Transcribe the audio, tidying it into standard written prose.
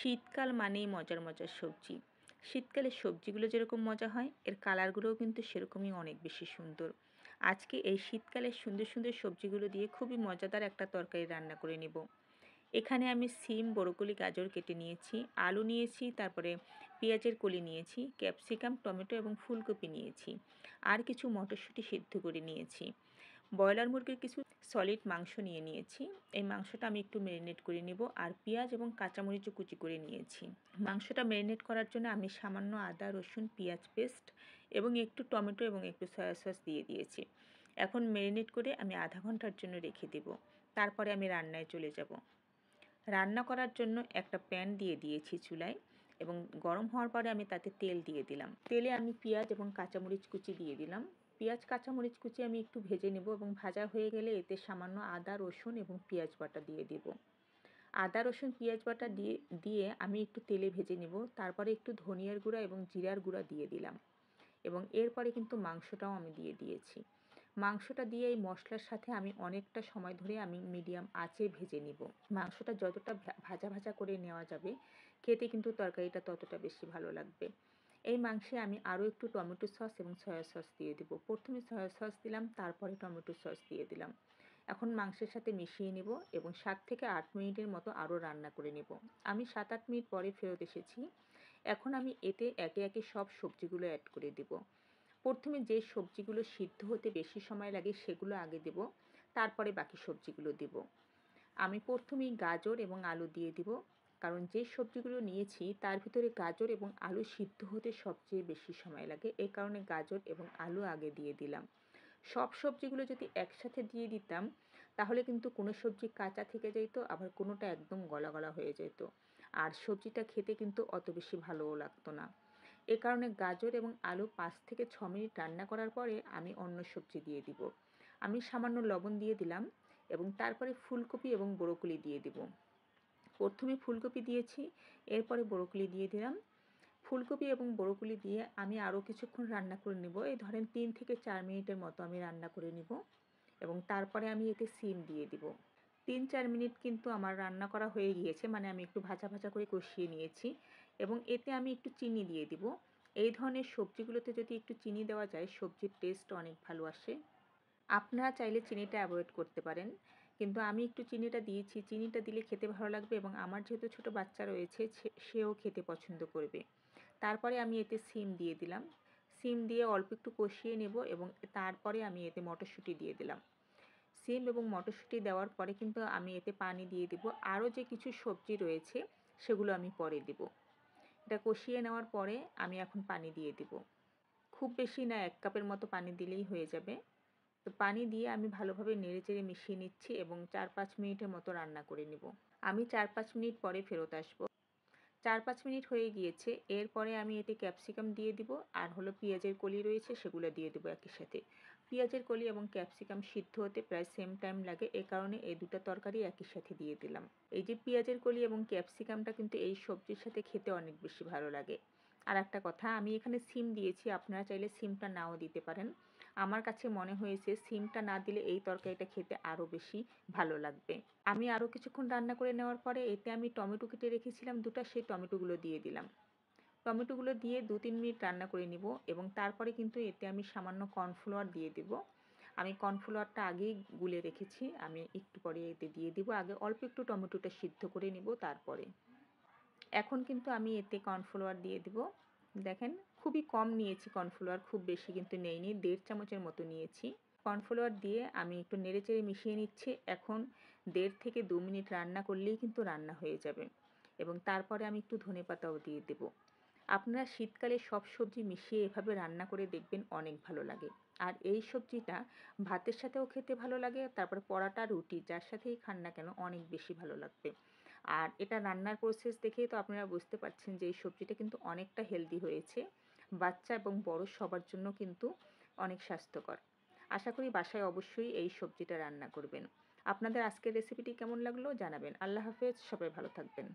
শীতকাল মানেই মজার মজার সবজি। শীতকালের সবজিগুলো যেরকম মজা হয়, এর কালারগুলোও কিন্তু সেরকমই অনেক বেশি সুন্দর। আজকে এই শীতকালের সুন্দর সুন্দর সবজিগুলো দিয়ে খুবই মজাদার একটা তরকারি রান্না করে নেব। এখানে আমি সিম, বরকলি, গাজর কেটে নিয়েছি, আলু নিয়েছি, তারপরে পেঁয়াজের কলি নিয়েছি, ক্যাপসিকাম, টমেটো এবং ফুলকপি নিয়েছি, আর কিছু মটরশুঁটি সিদ্ধ করে নিয়েছি। ব্রয়লার মুরগির কিছু সলিড মাংস নিয়ে নিয়েছি। এই মাংসটা আমি একটু ম্যারিনেট করে নেব, আর পেঁয়াজ এবং কাঁচামরিচও কুচি করে নিয়েছি। মাংসটা ম্যারিনেট করার জন্য আমি সামান্য আদা, রসুন, পেঁয়াজ পেস্ট এবং একটু টমেটো এবং একটু সয়া সস দিয়ে দিয়েছি। এখন ম্যারিনেট করে আমি আধা ঘন্টার জন্য রেখে দেব। তারপরে আমি রান্নায় চলে যাব। রান্না করার জন্য একটা প্যান দিয়ে দিয়েছি চুলায়, এবং গরম হওয়ার পরে আমি তাতে তেল দিয়ে দিলাম। তেলে আমি পেঁয়াজ এবং কাঁচামরিচ কুচি দিয়ে দিলাম। পেঁয়াজ কাঁচামরিচ কুচি আমি একটু ভেজে নেব, এবং ভাজা হয়ে গেলে এতে সামান্য আদা, রসুন এবং পেঁয়াজ বাটা দিয়ে দেব। আদা, রসুন, পেঁয়াজ বাটা দিয়ে আমি একটু তেলে ভেজে নেব। তারপরে একটু ধনিয়ার গুঁড়া এবং জিরার গুঁড়া দিয়ে দিলাম, এবং এরপরে কিন্তু মাংসটাও আমি দিয়ে দিয়েছি। মাংসটা দিয়ে এই মশলার সাথে আমি অনেকটা সময় ধরে আমি মিডিয়াম আঁচে ভেজে নিব। মাংসটা যতটা ভাজা ভাজা করে নেওয়া যাবে, খেতে কিন্তু তরকারিটা ততটা বেশি ভালো লাগবে। এই মাংসে আমি আরও একটু টমেটো সস এবং সয়া সস দিয়ে দেব। প্রথমে সয়া সস দিলাম, তারপরে টমেটো সস দিয়ে দিলাম। এখন মাংসের সাথে মিশিয়ে নেব, এবং 7 থেকে 8 মিনিটের মতো আরও রান্না করে নেব। আমি 7-8 মিনিট পরে ফেরত এসেছি। এখন আমি এতে একে একে সব সবজিগুলো অ্যাড করে দেব। প্রথমে যে সবজিগুলো সিদ্ধ হতে বেশি সময় লাগে সেগুলো আগে দেব, তারপরে বাকি সবজিগুলো দেব। আমি প্রথমেই গাজর এবং আলু দিয়ে দিব, কারণ যে সবজিগুলো নিয়েছি তার ভিতরে গাজর এবং আলু সিদ্ধ হতে সবচেয়ে বেশি সময় লাগে। এই কারণে গাজর এবং আলু আগে দিয়ে দিলাম। সব সবজিগুলো যদি একসাথে দিয়ে দিতাম, তাহলে কিন্তু কোনো সবজি কাঁচা থেকে যেত, আবার কোনোটা একদম গলা গলা হয়ে যেত, আর সবজিটা খেতে কিন্তু অত বেশি ভালোও লাগতো না। এ কারণে গাজর এবং আলু 5 থেকে 6 মিনিট রান্না করার পরে আমি অন্য সবজি দিয়ে দিব। আমি সামান্য লবণ দিয়ে দিলাম, এবং তারপরে ফুলকপি এবং ব্রোকলি দিয়ে দিব। প্রথমে ফুলকপি দিয়েছি, এরপরে ব্রোকলি দিয়ে দিলাম। ফুলকপি এবং ব্রোকলি দিয়ে আমি আরও কিছুক্ষণ রান্না করে নেব। এই ধরেন 3 থেকে 4 মিনিটের মতো আমি রান্না করে নেব, এবং তারপরে আমি এতে সিম দিয়ে দিব। 3-4 মিনিট কিন্তু আমার রান্না করা হয়ে গিয়েছে, মানে আমি একটু ভাজা ভাজা করে কষিয়ে নিয়েছি, এবং এতে আমি একটু চিনি দিয়ে দিব। এই ধরনের সবজিগুলোতে যদি একটু চিনি দেওয়া যায়, সবজির টেস্ট অনেক ভালো আসে। আপনারা চাইলে চিনিটা অ্যাভয়েড করতে পারেন, কিন্তু আমি একটু চিনিটা দিয়েছি। চিনিটা দিলে খেতে ভালো লাগবে, এবং আমার যেহেতু ছোটো বাচ্চা রয়েছে, সেও খেতে পছন্দ করবে। তারপরে আমি এতে সিম দিয়ে দিলাম। সিম দিয়ে অল্প একটু কষিয়ে নেব, এবং তারপরে আমি এতে মটরশুঁটি দিয়ে দিলাম। সিম এবং মটরশুঁটি দেওয়ার পরে কিন্তু আমি এতে পানি দিয়ে দেব। আরও যে কিছু সবজি রয়েছে সেগুলো আমি পরে দেব। এটা কষিয়ে নেওয়ার পরে আমি এখন পানি দিয়ে দেব। খুব বেশি না, 1 কাপের মতো পানি দিলেই হয়ে যাবে। তো পানি দিয়ে আমি ভালোভাবে নেড়েচেড়ে মিশিয়ে নিচ্ছি, এবং 4-5 মিনিটের মতো রান্না করে নেব। আমি 4-5 মিনিট পরে ফেরত আসব। 4-5 মিনিট হয়ে গিয়েছে। এরপরে আমি এতে ক্যাপসিকাম দিয়ে দিব, আর হলো পেঁয়াজের কলি রয়েছে সেগুলো দিয়ে দেবো একই সাথে। পেঁয়াজের কলি এবং ক্যাপসিকাম সিদ্ধ হতে প্রায় সেম টাইম লাগে, এ কারণে এই দুটো তরকারি একই সাথে দিয়ে দিলাম। এই যে পেঁয়াজের কলি এবং ক্যাপসিকামটা কিন্তু এই সবজির সাথে খেতে অনেক বেশি ভালো লাগে। আর একটা কথা, আমি এখানে সিম দিয়েছি, আপনারা চাইলে সিমটা নাও দিতে পারেন। আমার কাছে মনে হয়েছে সিমটা না দিলে এই তরকারিটা খেতে আরও বেশি ভালো লাগবে। আমি আরও কিছুক্ষণ রান্না করে নেওয়ার পরে এতে আমি টমেটো কেটে রেখেছিলাম 2টা, সেই টমেটোগুলো দিয়ে দিলাম। টমেটোগুলো দিয়ে 2-3 মিনিট রান্না করে নিব, এবং তারপরে কিন্তু এতে আমি সামান্য কর্নফ্লাওয়ার দিয়ে দেব। আমি কর্নফ্লাওয়ারটা আগেই গুলে রেখেছি, আমি একটু পরে এতে দিয়ে দিব। আগে অল্প একটু টমেটোটা সিদ্ধ করে নিব তারপরে। এখন কিন্তু আমি এতে কর্নফ্লাওয়ার দিয়ে দেব। দেখেন, খুবই কম নিয়েছি কর্নফ্লাওয়ার, খুব বেশি কিন্তু নেইনি, 1.5 চামচের মতো নিয়েছি। কর্নফ্লাওয়ার দিয়ে আমি একটু নেড়েচেড়ে মিশিয়ে নিচ্ছি। এখন 1.5 থেকে 2 মিনিট রান্না করলেই কিন্তু রান্না হয়ে যাবে, এবং তারপরে আমি একটু ধনেপাতাও দিয়ে দেব। আপনারা শীতকালে সব সবজি মিশিয়ে এভাবে রান্না করে দেখবেন, অনেক ভালো লাগে। আর এই সবজিটা ভাতের সাথেও খেতে ভালো লাগে, তারপর পরাটা, রুটি যার সাথেই খান না কেন অনেক বেশি ভালো লাগবে। আর এটা রান্নার প্রসেস দেখেই তো আপনারা বুঝতে পারছেন যে এই সবজিটা কিন্তু অনেকটা হেলদি হয়েছে। বাচ্চা এবং বড় সবার জন্য কিন্তু অনেক স্বাস্থ্যকর। আশা করি বাসায় অবশ্যই এই সবজিটা রান্না করবেন। আপনাদের আজকের রেসিপিটি কেমন লাগলো জানাবেন। আল্লাহ হাফেজ, সবাই ভালো থাকবেন।